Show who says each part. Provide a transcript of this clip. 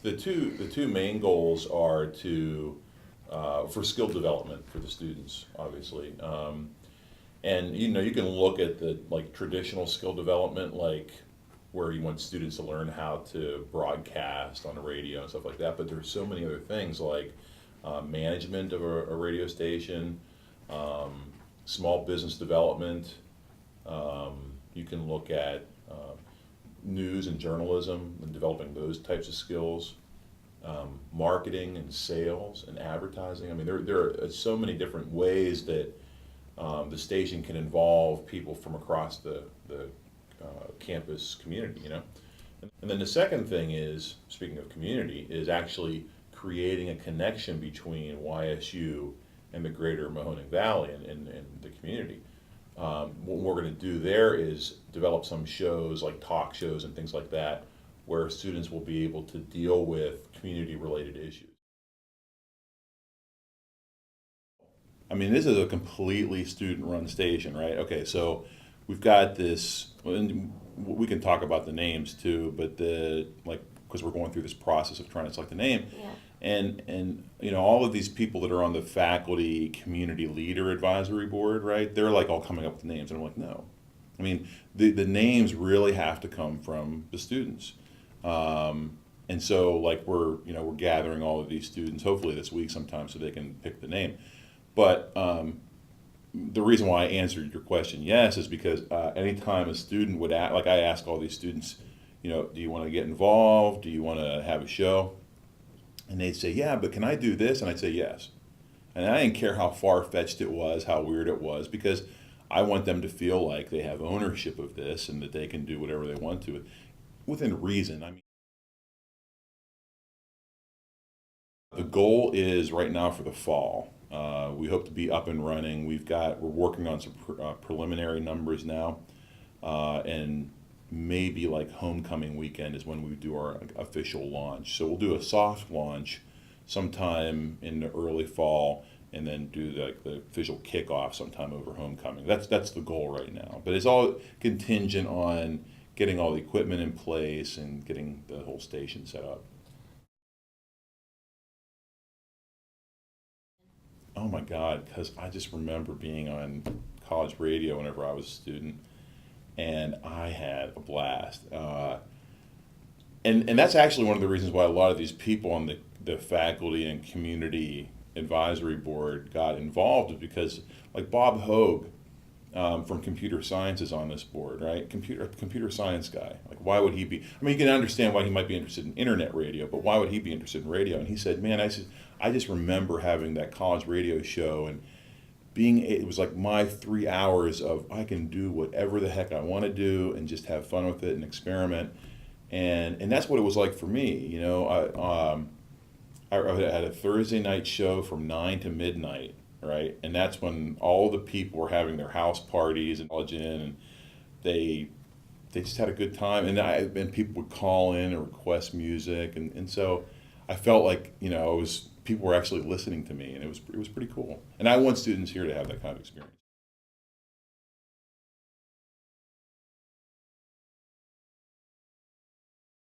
Speaker 1: The two main goals are to for skill development for the students, obviously. And you can look at the like traditional skill development, like where you want students to learn how to broadcast on the radio and stuff like that. But there's so many other things like management of a radio station, small business development. You can look at news and journalism and developing those types of skills, marketing and sales and advertising. I mean, there are so many different ways that the station can involve people from across the campus community, And then the second thing is, speaking of community, is actually creating a connection between YSU and the greater Mahoning Valley and the community. What we're going to do there is develop some shows like talk shows and things like that where students will be able to deal with community-related issues. I mean, this is a completely student-run station, right? Okay, so we've got this, and we can talk about the names too, but because we're going through this process of trying to select the name,
Speaker 2: Yeah.
Speaker 1: and all of these people that are on the faculty community leader advisory board, right? They're like all coming up with names, and I'm like, no. I mean, the names really have to come from the students, and so like we're gathering all of these students hopefully this week sometime so they can pick the name. But the reason why I answered your question yes is because anytime a student would ask, like I ask all these students, do you want to get involved? Do you want to have a show? And they'd say, yeah, but can I do this? And I'd say yes. And I didn't care how far-fetched it was, how weird it was, because I want them to feel like they have ownership of this and that they can do whatever they want to within reason. I mean, the goal is right now for the fall. We hope to be up and running. We're working on some preliminary numbers now, and maybe like homecoming weekend is when we do our official launch. So we'll do a soft launch sometime in the early fall, and then do the official kickoff sometime over homecoming. That's the goal right now. But it's all contingent on getting all the equipment in place and getting the whole station set up. Oh my God, because I just remember being on college radio whenever I was a student, and I had a blast. And that's actually one of the reasons why a lot of these people on the faculty and community advisory board got involved, is because like Bob Hogue from computer science is on this board, right? Computer science guy. Like, why would he be? I mean, you can understand why he might be interested in internet radio, but why would he be interested in radio? And he said, man, I just remember having that college radio show and it was like my 3 hours of I can do whatever the heck I want to do and just have fun with it and experiment. And that's what it was like for me. I had a Thursday night show from 9 to midnight, right? And that's when all the people were having their house parties and college in, and they just had a good time. And people would call in and request music, and so I felt like people were actually listening to me, and it was pretty cool. And I want students here to have that kind of experience.